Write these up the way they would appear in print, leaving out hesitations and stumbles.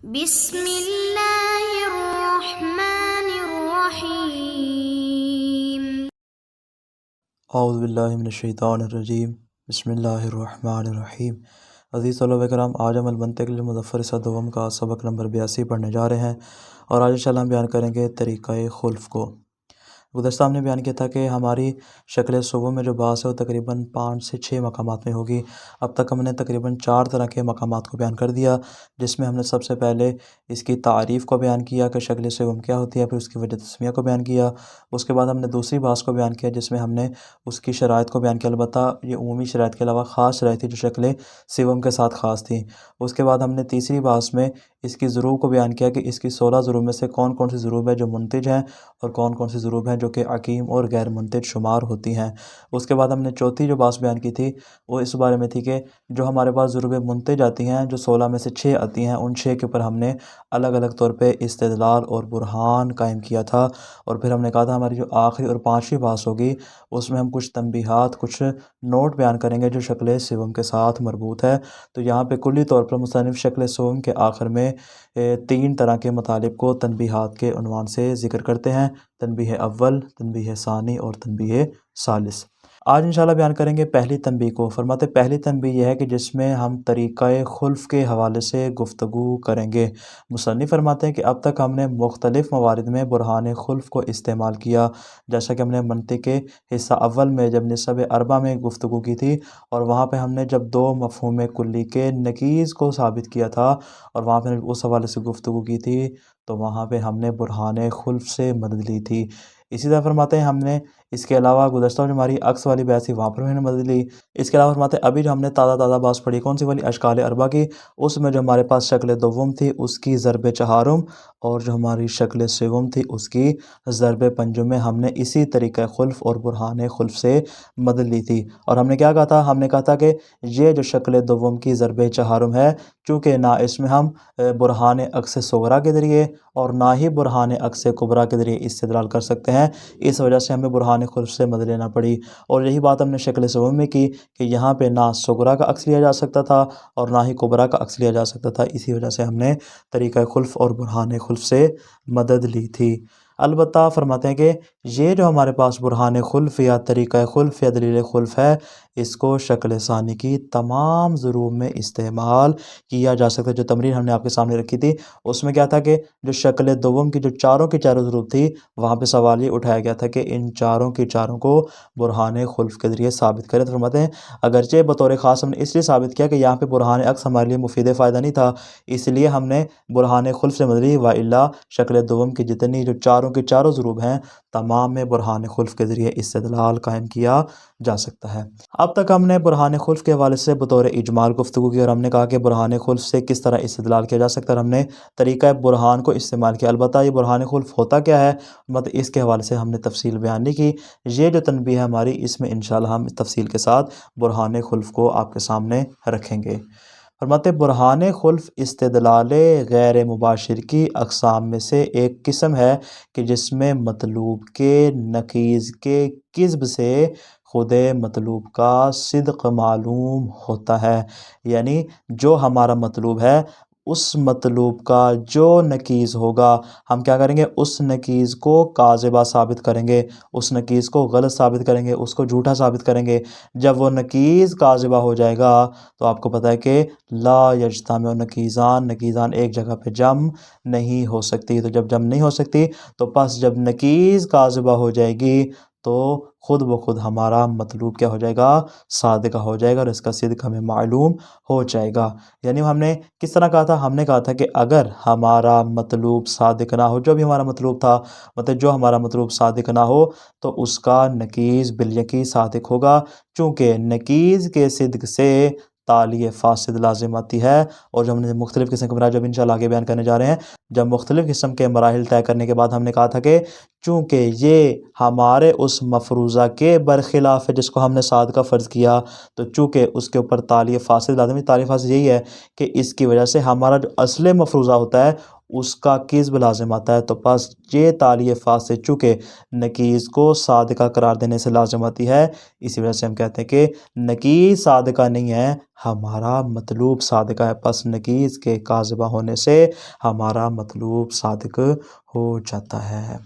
بسم اللہ الرحمن الرحیم۔ اعوذ باللہ من الشیطان الرجیم، بسم اللہ الرحمن الرحیم۔ عزیز طلبہ کرام، آج ہم المنطق للمظفر حصہ دوم کا سبق نمبر 82 پڑھنے جا رہے ہیں، اور آج انشاءاللہ ہم بیان کریں گے طریقہ خلف کو۔ گزشتہ ہم نے بیان کیا تھا کہ ہماری شکل صوبوں میں جو بحث ہے وہ تقریباً 5 سے 6 مقامات میں ہوگی۔ اب تک ہم نے تقریباً 4 طرح کے مقامات کو بیان کر دیا، جس میں ہم نے سب سے پہلے اس کی تعریف کو بیان کیا کہ شکل صوبوں کیا ہوتی ہے، پھر اس کی وجہ تسمیہ کو بیان کیا۔ اس کے بعد ہم نے دوسری بحث کو بیان کیا جس میں ہم نے اس کی شرائط کو بیان کیا، البتہ یہ عمومی شرائط کے علاوہ خاص شرائط تھی جو شکل صوبوں کے ساتھ خاص تھیں۔ اس کے بعد ہم نے تیسری بحث میں اس کی ضروب کو بیان کیا کہ اس کی 16 ضروب میں سے کون کون سی ضروب ہے جو منتج ہیں اور کون کون سی ضروب ہیں جو کہ عقیم اور غیر منتج شمار ہوتی ہیں۔ اس کے بعد ہم نے چوتھی جو بحث بیان کی تھی وہ اس بارے میں تھی کہ جو ہمارے پاس ضروب منتج آتی ہیں، جو 16 میں سے 6 آتی ہیں، ان 6 کے اوپر ہم نے الگ الگ طور پہ استدلال اور برہان قائم کیا تھا۔ اور پھر ہم نے کہا تھا ہماری جو آخری اور 5ویں بحث ہوگی اس میں ہم کچھ تنبیہات، کچھ نوٹ بیان کریں گے جو شکل صوبوں کے ساتھ مربوط ہے۔ تو یہاں پہ کلی طور پر مصنف شکل صوبوں کے آخر میں 3 طرح کے مطالب کو تنبیہات کے عنوان سے ذکر کرتے ہیں: تنبیہ اول، تنبیہ ثانی اور تنبیہ ثالث۔ آج انشاءاللہ بیان کریں گے پہلی تنبیہ کو۔ فرماتے پہلی تنبیہ یہ ہے کہ جس میں ہم طریقہ خلف کے حوالے سے گفتگو کریں گے۔ مصنف فرماتے ہیں کہ اب تک ہم نے مختلف موارد میں برہان خلف کو استعمال کیا، جیسا کہ ہم نے منطق کے حصہ اول میں جب نسب اربع میں گفتگو کی تھی، اور وہاں پہ ہم نے جب 2 مفہوم کلی کے نقیض کو ثابت کیا تھا اور وہاں پہ اس حوالے سے گفتگو کی تھی، تو وہاں پہ ہم نے برہان خلف سے مدد لی تھی۔ اسی طرح فرماتے ہیں ہم نے اس کے علاوہ گزشتہ جو ہماری عکس والی بحث تھی وہاں پر بھی ہم نے مدد لی۔ اس کے علاوہ فرماتے ہیں ابھی جو ہم نے تازہ بحث پڑھی کون سی والی، اشکال اربع کی، اس میں جو ہمارے پاس شکل دوم تھی اس کی ضرب چہارم، اور جو ہماری شکل سوم تھی اس کی ضرب پنجم میں ہم نے اسی طریقہ خلف اور برہان خلف سے مدد لی تھی۔ اور ہم نے کیا کہا تھا؟ ہم نے کہا تھا کہ یہ جو شکل دوم کی ضرب چہارم ہے، چونکہ نہ اس میں ہم برہان عکس صغریٰ کے ذریعے اور نہ ہی برہان عکس کبریٰ کے ذریعے استدلال کر سکتے ہیں، اس وجہ سے ہمیں برہان خلف سے مدد لینا پڑی۔ اور یہی بات ہم نے شکل صوم میں کی کہ یہاں پہ نہ صغریٰ کا عکس لیا جا سکتا تھا اور نہ ہی کبریٰ کا عکس لیا جا سکتا تھا، اسی وجہ سے ہم نے طریقہ خلف اور برہان خلف سے مدد لی تھی۔ البتہ فرماتے ہیں کہ یہ جو ہمارے پاس برہان خلف یا طریقہ خلف یا دلیل خلف ہے، اس کو شکل ثانی کی تمام ضروب میں استعمال کیا جا سکتا ہے۔ جو تمرین ہم نے آپ کے سامنے رکھی تھی اس میں کیا تھا کہ جو شکل دوم کی جو چاروں کی چاروں ضروب تھی، وہاں پہ سوال یہ اٹھایا گیا تھا کہ ان چاروں کی چاروں کو برہان خلف کے ذریعے ثابت کریں۔ تو فرماتے ہیں اگرچہ بطور خاص ہم نے اس لیے ثابت کیا کہ یہاں پہ برہان عکس ہمارے لیے مفید فائدہ نہیں تھا، اس لیے ہم نے برہان خلف سے مدد لی، وإلا شکل دوم کی جتنی جو چاروں کی چاروں ضروب ہیں تمام میں برہان خلف کے ذریعے استدلال قائم کیا جا سکتا ہے۔ اب تک ہم نے برہان خلف کے حوالے سے بطور اجمال گفتگو کی، اور ہم نے کہا کہ برہان خلف سے کس طرح استدلال کیا جا سکتا ہے، اور ہم نے طریقہ برہان کو استعمال کیا۔ البتہ یہ برہان خلف ہوتا کیا ہے، مطلب اس کے حوالے سے ہم نے تفصیل بیان نہیں کی۔ یہ جو تنبیہ ہے ہماری، اس میں انشاءاللہ ہم تفصیل کے ساتھ برہان خلف کو آپ کے سامنے رکھیں گے۔ فرماتے برہان خلف استدلال غیر مباشر کی اقسام میں سے ایک قسم ہے کہ جس میں مطلوب کے نقیض کے کذب سے خود مطلوب کا صدق معلوم ہوتا ہے، یعنی جو ہمارا مطلوب ہے اس مطلوب کا جو نقیض ہوگا ہم کیا کریں گے، اس نقیض کو کاذبہ ثابت کریں گے، اس نقیض کو غلط ثابت کریں گے، اس کو جھوٹا ثابت کریں گے۔ جب وہ نقیض کاذبہ ہو جائے گا تو آپ کو پتہ ہے کہ لا یجتمع نقیضان ایک جگہ پہ جمع نہیں ہو سکتی۔ تو جب جمع نہیں ہو سکتی تو پس جب نقیض کاذبہ ہو جائے گی تو خود بخود ہمارا مطلوب کیا ہو جائے گا، صادقہ ہو جائے گا، اور اس کا صدق ہمیں معلوم ہو جائے گا۔ یعنی ہم نے کس طرح کہا تھا؟ ہم نے کہا تھا کہ اگر ہمارا مطلوب صادق نہ ہو، جو بھی ہمارا مطلوب تھا، مطلب جو ہمارا مطلوب صادق نہ ہو تو اس کا نقیض بالیقین صادق ہوگا، چونکہ نقیض کے صدق سے تالی فاسد لازم آتی ہے۔ اور جو ہم نے مختلف قسم کے مراحل جب انشاءاللہ آگے بیان کرنے جا رہے ہیں، جب مختلف قسم کے مراحل طے کرنے کے بعد ہم نے کہا تھا کہ چونکہ یہ ہمارے اس مفروضہ کے برخلاف ہے جس کو ہم نے صادقہ فرض کیا، تو چونکہ اس کے اوپر تالی فاسد لازم ہے۔ تالی فاسد یہی ہے کہ اس کی وجہ سے ہمارا جو اصل مفروضہ ہوتا ہے اس کا کذب لازم آتا ہے، تو پس یہ تالیہ فاسد چونکہ نکیز کو صادقہ قرار دینے سے لازم آتی ہے، اسی وجہ سے ہم کہتے ہیں کہ نکیز صادقہ نہیں ہے، ہمارا مطلوب صادقہ ہے، پس نکیز کے کاذبہ ہونے سے ہمارا مطلوب صادق ہو جاتا ہے۔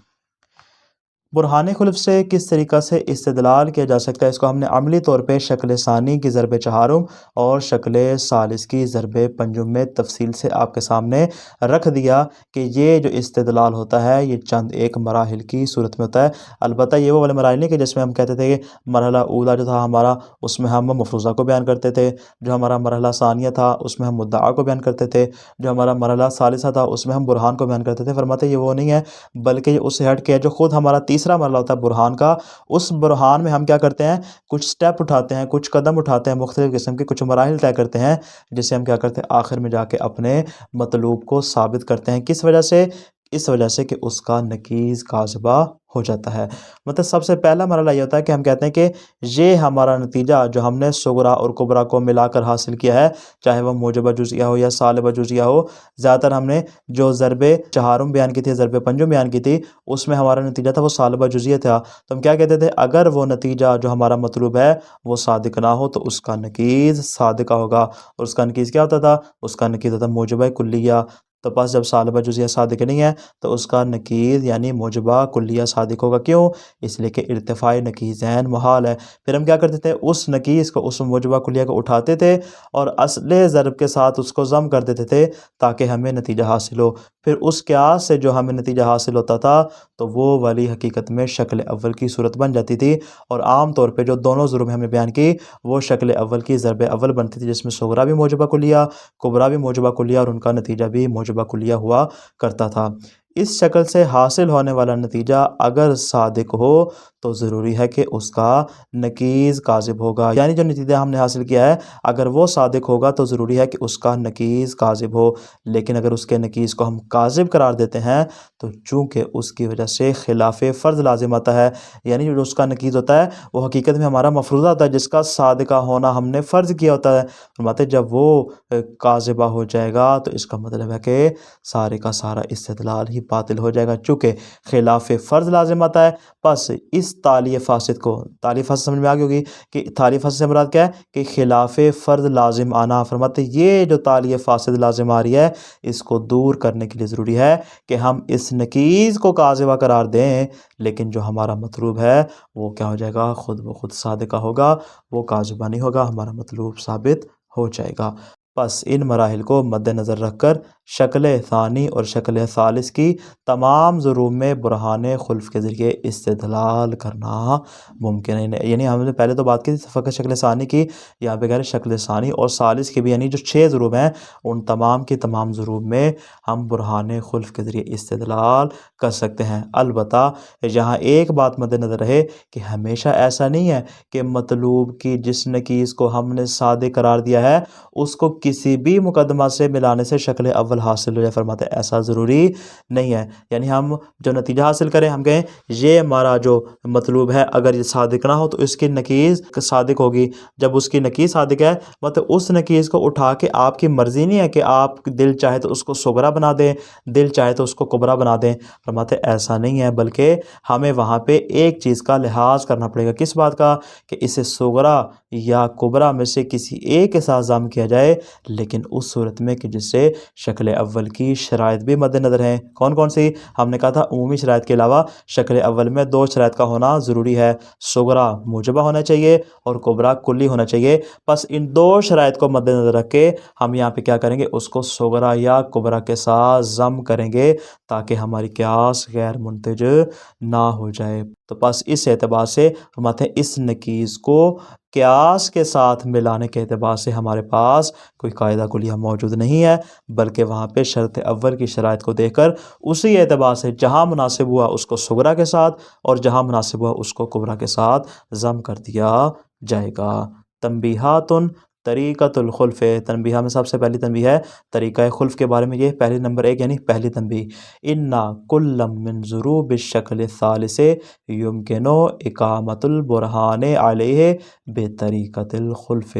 برہان خلف سے کس طریقہ سے استدلال کیا جا سکتا ہے؟ اس کو ہم نے عملی طور پہ شکل ثانی کی ضرب چہارم اور شکل ثالث کی ضرب پنجم میں تفصیل سے آپ کے سامنے رکھ دیا کہ یہ جو استدلال ہوتا ہے یہ چند ایک مراحل کی صورت میں ہوتا ہے۔ البتہ یہ وہ والے مراحل نہیں کہ جس میں ہم کہتے تھے کہ مرحلہ اولا جو تھا ہمارا، اس میں ہم مفروضہ کو بیان کرتے تھے، جو ہمارا مرحلہ ثانیہ تھا اس میں ہم مدعا کو بیان کرتے تھے، جو ہمارا مرحلہ ثالثہ تھا اس میں ہم برہان کو بیان کرتے تھے۔ فرماتے یہ وہ نہیں ہے، بلکہ یہ اس سے ہٹ کے جو خود ہمارا تیسرا مرحلہ ہوتا ہے برہان کا، اس برہان میں ہم کیا کرتے ہیں، کچھ سٹیپ اٹھاتے ہیں، کچھ قدم اٹھاتے ہیں، مختلف قسم کے کچھ مراحل طے کرتے ہیں، جسے ہم کیا کرتے ہیں آخر میں جا کے اپنے مطلوب کو ثابت کرتے ہیں۔ کس وجہ سے؟ اس وجہ سے کہ اس کا نکیز کاذبہ ہو جاتا ہے۔ مطلب سب سے پہلا مرحلہ یہ ہوتا ہے کہ ہم کہتے ہیں کہ یہ ہمارا نتیجہ جو ہم نے صغرا اور کبریٰ کو ملا کر حاصل کیا ہے، چاہے وہ موجبہ جزئیہ ہو یا سالبہ جزئیہ ہو، زیادہ تر ہم نے جو ضرب چہارم بیان کی تھی، ضرب پنجم بیان کی تھی، اس میں ہمارا نتیجہ تھا وہ سالبہ جزئیہ تھا۔ تو ہم کیا کہتے تھے، اگر وہ نتیجہ جو ہمارا مطلوب ہے وہ صادق نہ ہو تو اس کا نکیز صادقہ ہوگا، اور اس کا نکیز کیا ہوتا تھا؟ اس کا نکیز ہوتا موجبہ کلیہ۔ تو پس جب سالبہ جزئیہ صادق نہیں ہے تو اس کا نکیز یعنی موجبہ کلیہ صادق ہوگا۔ کیوں؟ اس لیے کہ ارتفاع نکیزین محال ہے۔ پھر ہم کیا کرتے تھے، اس نکیز کو، اس موجبہ کلیہ کو اٹھاتے تھے اور اصل ضرب کے ساتھ اس کو ضم کر دیتے تھے تاکہ ہمیں نتیجہ حاصل ہو۔ پھر اس قیاس سے جو ہمیں نتیجہ حاصل ہوتا تھا تو وہ والی حقیقت میں شکل اول کی صورت بن جاتی تھی، اور عام طور پہ جو دونوں ضروب ہم نے بیان کی وہ شکل اول کی ضرب اول بنتی تھی، جس میں صغرا بھی موجبہ کلیہ، کبریٰ بھی موجبہ کلیہ، اور ان کا نتیجہ بھی موجبہ کلیہ ہوا کرتا تھا۔ اس شکل سے حاصل ہونے والا نتیجہ اگر صادق ہو تو ضروری ہے کہ اس کا نکیز کاذب ہوگا، یعنی جو نتیجہ ہم نے حاصل کیا ہے اگر وہ صادق ہوگا تو ضروری ہے کہ اس کا نکیز کاذب ہو۔ لیکن اگر اس کے نکیز کو ہم کاذب قرار دیتے ہیں تو چونکہ اس کی وجہ سے خلاف فرض لازم آتا ہے، یعنی جو اس کا نکیز ہوتا ہے وہ حقیقت میں ہمارا مفروضہ ہوتا ہے جس کا صادقہ ہونا ہم نے فرض کیا ہوتا ہے۔ فرماتے جب وہ کاذبہ ہو جائے گا تو اس کا مطلب ہے کہ سارے کا سارا استدلال ہی باطل ہو جائے گا، چونکہ خلاف فرض لازم آتا ہے۔ پس اس تالیہ فاسد کو، تالیہ فاسد سمجھ میں آ گئی ہوگی کہ تالیہ فاسد سے مراد کیا ہے کہ خلاف فرض لازم آنا۔ فرماتے یہ جو تالیہ فاسد لازم آ رہی ہے اس کو دور کرنے کے لیے ضروری ہے کہ ہم اس نکیز کو کاذبہ قرار دیں، لیکن جو ہمارا مطلوب ہے وہ کیا ہو جائے گا، خود بخود صادقہ ہوگا، وہ کاذبہ نہیں ہوگا، ہمارا مطلوب ثابت ہو جائے گا۔ پس ان مراحل کو مد نظر رکھ کر شکل ثانی اور شکل ثالث کی تمام ضروب میں برہان خلف کے ذریعے استدلال کرنا ممکن ہے۔ یعنی ہم نے پہلے تو بات کی تھی فقط شکل ثانی کی، یہاں پہ کہہ رہے شکل ثانی اور ثالث کی بھی، یعنی جو 6 ضروب ہیں ان تمام کی تمام ضروب میں ہم برہان خلف کے ذریعے استدلال کر سکتے ہیں۔ البتہ یہاں ایک بات مد نظر رہے کہ ہمیشہ ایسا نہیں ہے کہ مطلوب کی جس نکیز کو ہم نے صادق قرار دیا ہے اس کو کسی بھی مقدمہ سے ملانے سے شکل اول حاصل ہو جائے۔ فرماتے ہیں ایسا ضروری نہیں ہے، یعنی ہم جو نتیجہ حاصل کریں ہم کہیں یہ ہمارا جو مطلوب ہے اگر یہ صادق نہ ہو تو اس کی نکیز صادق ہوگی۔ جب اس کی نکیز صادق ہے مطلب اس نکیز کو اٹھا کے آپ کی مرضی نہیں ہے کہ آپ دل چاہے تو اس کو صغرا بنا دیں، دل چاہے تو اس کو کبریٰ بنا دیں۔ فرماتے ہیں ایسا نہیں ہے، بلکہ ہمیں وہاں پہ ایک چیز کا لحاظ کرنا پڑے گا۔ کس بات کا؟ کہ اسے صغرا یا کبریٰ میں سے کسی ایک کے ساتھ ضم کیا جائے، لیکن اس صورت میں کہ جس سے شکل اول کی شرائط بھی مد نظر ہیں۔ کون کون سی؟ ہم نے کہا تھا عمومی شرائط کے علاوہ شکل اول میں 2 شرائط کا ہونا ضروری ہے، صغرا موجبہ ہونا چاہیے اور کبریٰ کلی ہونا چاہیے۔ بس ان 2 شرائط کو مد نظر رکھ کے ہم یہاں پہ کیا کریں گے، اس کو صغرا یا کبریٰ کے ساتھ ضم کریں گے تاکہ ہماری قیاس غیر منتج نہ ہو جائے۔ تو بس اس اعتبار سے فرماتے ہیں اس نکیز کو قیاس کے ساتھ ملانے کے اعتبار سے ہمارے پاس کوئی قاعدہ کلیہ موجود نہیں ہے، بلکہ وہاں پہ شرط اول کی شرائط کو دیکھ کر اسی اعتبار سے جہاں مناسب ہوا اس کو صغرا کے ساتھ اور جہاں مناسب ہوا اس کو کبریٰ کے ساتھ ضم کر دیا جائے گا۔ تنبیہات طریقۃ الخلف، تنبیہ میں سب سے پہلی تنبیہ ہے طریقہ خلف کے بارے میں، یہ پہلی نمبر 1 یعنی پہلی تنبیہ، اِنَّ كُلًّا مِّن ضُرُوبِ الشَّكْلِ الثَّالِثِ يُمْكِنُ إِقَامَةُ الْبُرْهَانِ عَلَيْهِ بِطَرِيقَةِ الْخُلْفِ۔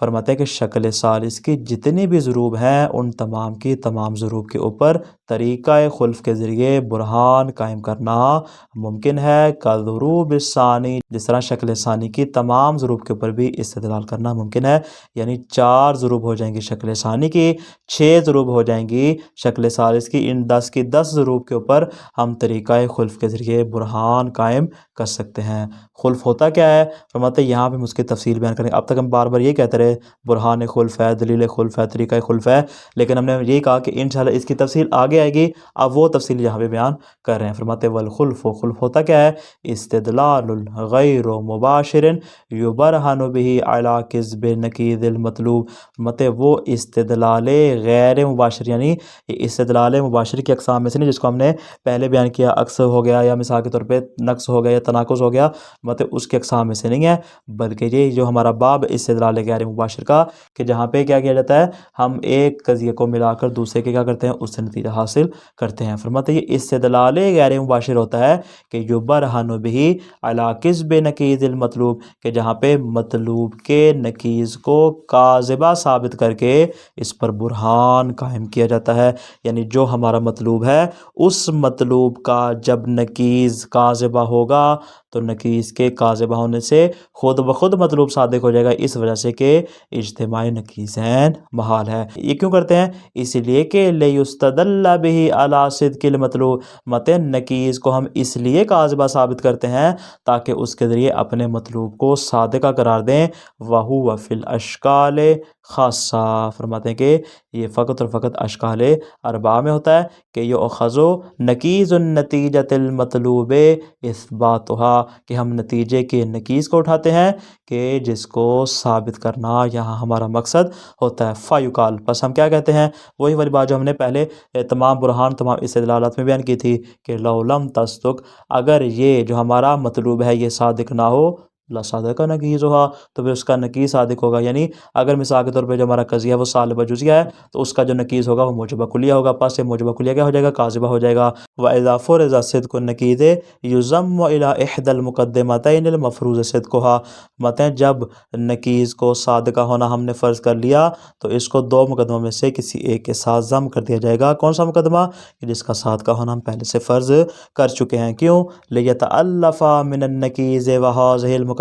فرماتے ہیں کہ شکل ثالث کی جتنی بھی ضروب ہیں ان تمام کی تمام ضروب کے اوپر طریقہ خلف کے ذریعے برہان قائم کرنا ممکن ہے، کالضروب الثانی، جس طرح شکل ثانی کی تمام ضروب کے اوپر بھی استدلال کرنا ممکن ہے، یعنی 4 ضروب ہو جائیں گی شکل ثانی کی، 6 ضروب ہو جائیں گی شکل ثالث کی، ان 10 کی 10 ضروب کے اوپر ہم طریقہ خلف کے ذریعے برہان قائم کر سکتے ہیں۔ خلف ہوتا کیا ہے؟ فرماتے ہیں یہاں بھی ہم اس کی تفصیل بیان کریں گے۔ اب تک ہم بار بار یہ کہتے رہے برہان خلف ہے، دلیل خلف ہے، طریقہ خلف ہے، لیکن ہم نے یہ کہا کہ انشاءاللہ اس کی تفصیل آگے آئے گی، اب وہ تفصیل یہاں پہ بیان کر رہے ہیں۔ فرماتے ہیں والخلف، خلف ہوتا کیا ہے؟ استدلال غیر مباشر یبرہن بہ علی کذب نقیض المطلوب۔ فرماتے ہیں وہ استدلال غیر مباشر، یعنی استدلال مباشر کی اقسام میں سے نہیں، جس کو ہم نے پہلے بیان کیا، عکس ہو گیا یا مثال کے طور پہ نقص ہو گیا یا تناقض ہو گیا، مطلب اس کی اقسام میں سے نہیں ہے، بلکہ یہ جو ہمارا باب استدلال غیر مباشر کا، کہ جہاں پہ کیا کیا جاتا ہے، ہم ایک قضیے کو ملا کر دوسرے کے کیا کرتے ہیں، اس سے نتیجہ حاصل کرتے ہیں۔ فرماتے ہیں یہ استدلال غیر مباشر ہوتا ہے کہ یبرہن بہ علی کذب نقیض المطلوب، کہ جہاں پہ مطلوب کے نقیض کو کاذبہ ثابت کر کے اس پر برہان قائم کیا جاتا ہے، یعنی جو ہمارا مطلوب ہے اس مطلوب کا جب نقیض کاذبہ ہوگا تو نقیض کے کاذبہ ہونے سے خود بخود مطلوب صادق ہو جائے گا، اس وجہ سے کہ اجتماع نقیضین محال ہے۔ یہ کیوں کرتے ہیں؟ اس لیے کہ لیستدل بہ علی صدق المطلوب، مطلب نقیض کو ہم اس لیے کاذبہ ثابت کرتے ہیں تاکہ اس کے ذریعے اپنے مطلوب کو صادقہ قرار دیں، وہو فی الاشکال خاصہ۔ فرماتے ہیں کہ یہ فقط اور فقط اشکال 4 میں ہوتا ہے کہ یؤخذ نقیض النتیجۃ المطلوب اثباتها، کہ ہم نتیجے کے نقیض کو اٹھاتے ہیں کہ جس کو ثابت کرنا یہاں ہمارا مقصد ہوتا ہے۔ فیقال، پس ہم کیا کہتے ہیں؟ وہی والی بات جو ہم نے پہلے تمام برہان تمام استدلالات میں بیان کی تھی کہ لو لم تصدق، اگر یہ جو ہمارا مطلوب ہے یہ صادق نہ ہو، لصدق نقیضھا، تو پھر اس کا نقیض صادق ہوگا، یعنی اگر مثال کے طور پہ جو ہمارا قضیہ ہے وہ سالبہ جزیہ ہے تو اس کا جو نقیض ہوگا وہ موجبہ کلیہ ہوگا، پس سے موجبہ کلیہ کیا ہو جائے گا؟ کاذبہ ہو جائے گا۔ وَإِذَا فُرِضَ صِدْقُ النَّقِیضِ يُضَمُّ إِلَىٰ إِحْدَى الْمُقَدِّمَتَيْنِ الْمَفْرُوضِ صِدْقُهَا، مطلب جب نقیض کو صادقہ ہونا ہم نے فرض کر لیا تو اس کو 2 مقدموں میں سے کسی ایک کے ساتھ ضم کر دیا جائے گا۔ کون سا مقدمہ؟ کہ جس کا صادقہ ہونا ہم پہلے سے فرض کر چکے ہیں۔ کیوں؟ لِيَتَأَلَّفَ مِنَ النَّقِیضِ وَهَٰذِهِ الْمُقَدِّمَةِ،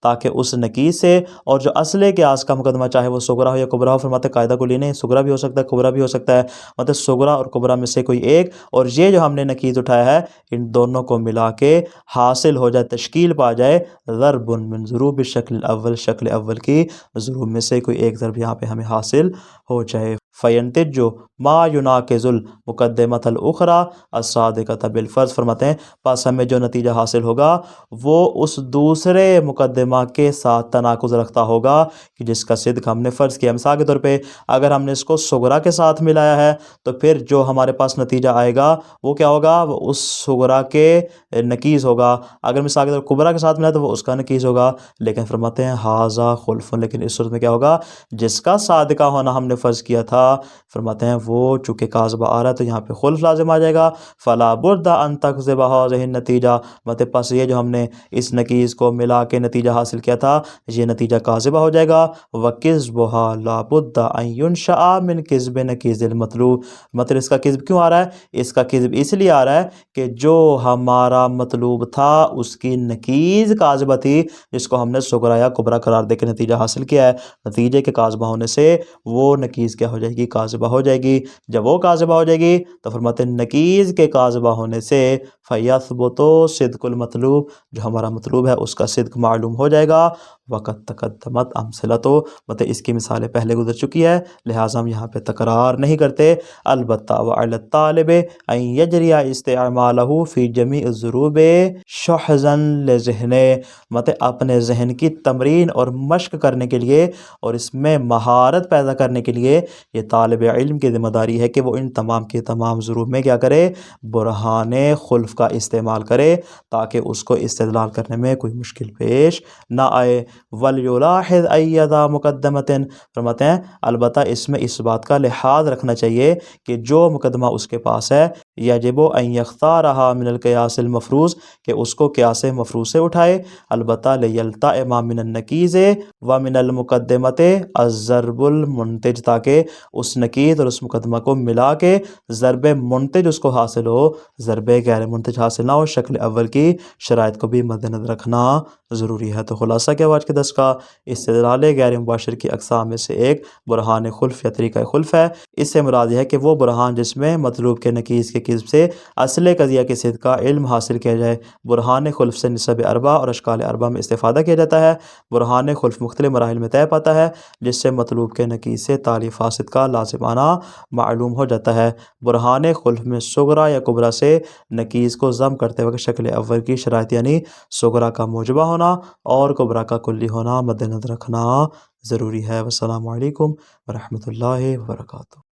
تاکہ اس نقیض سے اور جو اصل قیاس کا مقدمہ چاہے وہ صغرا ہو یا کبرا ہو، فرماتے قاعدہ کلی نہیں، صغرا بھی ہو سکتا ہے کبرا بھی ہو سکتا ہے، مطلب صغرا اور کبرا میں سے کوئی ایک، اور یہ جو ہم نے نقیض اٹھایا ہے ان دونوں کو ملا کے حاصل ہو جائے، تشکیل پا جائے ضرب من ضروب الشکل الاول، شکل اول کی ضروب میں سے کوئی ایک ضرب یہاں پہ ہمیں حاصل ہو جائے۔ فینتج ما یناقض المقدمۃ الاخری الصادقۃ بالفرض، فرماتے ہیں پس ہمیں جو نتیجہ حاصل ہوگا وہ اس دوسرے مقدمہ کے ساتھ تناقض رکھتا ہوگا کہ جس کا صدق ہم نے فرض کیا۔ مثال کے طور پہ اگر ہم نے اس کو صغرا کے ساتھ ملایا ہے تو پھر جو ہمارے پاس نتیجہ آئے گا وہ کیا ہوگا؟ وہ اس صغرا کے نقیض ہوگا۔ اگر مثال کے طور کبرا کے ساتھ ملایا تو وہ اس کا نقیض ہوگا، لیکن فرماتے ہیں ھذا خلف، لیکن اس صورت میں کیا ہوگا؟ جس کا صادقہ ہونا ہم نے فرض کیا تھا، فرماتے ہیں وہ چونکہ کاذبہ آ رہا ہے تو یہاں پہ خلف لازم آ جائے گا۔ فلا بد ان تکذب ھذہ النتیجہ، مطلب پس یہ جو ہم نے اس نقیض کو ملا کے نتیجہ حاصل کیا تھا یہ نتیجہ کاذبہ ہو جائے گا۔ وکذبھا لا بد ان ینشأ من کذب نقیض المطلوب، مطلب اس کا کذب کیوں آ رہا ہے؟ اس کا کذب اس لیے آ رہا ہے کہ جو ہمارا مطلوب تھا اس کی نقیض کاذبہ تھی، جس کو ہم نے صغرا یا کبرا قرار دے کے نتیجہ حاصل کیا ہے، نتیجے کے کاذبہ ہونے سے وہ نقیض کیا ہو جائے گی؟ کاذبہ ہو جائے گی۔ جب وہ کاذبہ ہو جائے گی تو فرماتے ہیں نقیض کے کاذبہ ہونے سے فیثبت صدق المطلوب، جو ہمارا مطلوب ہے اس کا صدق معلوم ہو جائے گا۔ وقت تقدمت امثلۃ، مطلب اس کی مثالیں پہلے گزر چکی ہے لہٰذا ہم یہاں پہ تکرار نہیں کرتے۔ البتہ وعلی الطالب ان یجری استعمالہ فی جمیع الضروب شحذا لذہنہ، مطلب اپنے ذہن کی تمرین اور مشق کرنے کے لیے اور اس میں مہارت پیدا کرنے کے لیے یہ طالب علم کی ذمہ داری ہے کہ وہ ان تمام کے تمام ضروب میں کیا کرے؟ برہان خلف حروف کا استعمال کرے تاکہ اس کو استدلال کرنے میں کوئی مشکل پیش نہ آئے۔ وَلْيُلَاحِظْ أَيَّذَا مُقَدَّمَةٍ، فرماتے ہیں البتہ اس میں اس بات کا لحاظ رکھنا چاہیے کہ جو مقدمہ اس کے پاس ہے یجب ان یختارھا من القیاس المفروض، کہ اس کو قیاس مفروض سے اٹھائے، البتہ لیلتئم من النکیز ومن المقدمۃ الضرب المنتج، تاکہ اس نکیز اور اس مقدمہ کو ملا کے ضرب منتج اس کو حاصل ہو، ضرب غیر منتج حاصل نہ ہو۔ شکل اول کی شرائط کو بھی مد نظر رکھنا ضروری ہے۔ تو خلاصہ کیا آج کے درس کا، استدلال غیر مباشر کی اقسام میں سے ایک برہان خلف یا طریقہ خلف ہے۔ اس سے مراد یہ ہے کہ وہ برہان جس میں مطلوب کے نکیز کے کذب سے اصل قضیہ کے صدق کا علم حاصل کیا جائے۔ برہان خلف سے نسب اربع اور اشکال اربع میں استفادہ کیا جاتا ہے۔ برہان خلف مختلف مراحل میں طے پاتا ہے جس سے مطلوب کے نکیز سے تالی فاسد کا لازم آنا معلوم ہو جاتا ہے۔ برہان خلف میں صغرا یا کبرا سے نکیز کو ضم کرتے وقت شکل اول کی شرائط یعنی صغرا کا موجبہ ہونا اور کبرا کا کلی ہونا مد نظر رکھنا ضروری ہے۔ والسلام علیکم ورحمۃ اللہ وبرکاتہ۔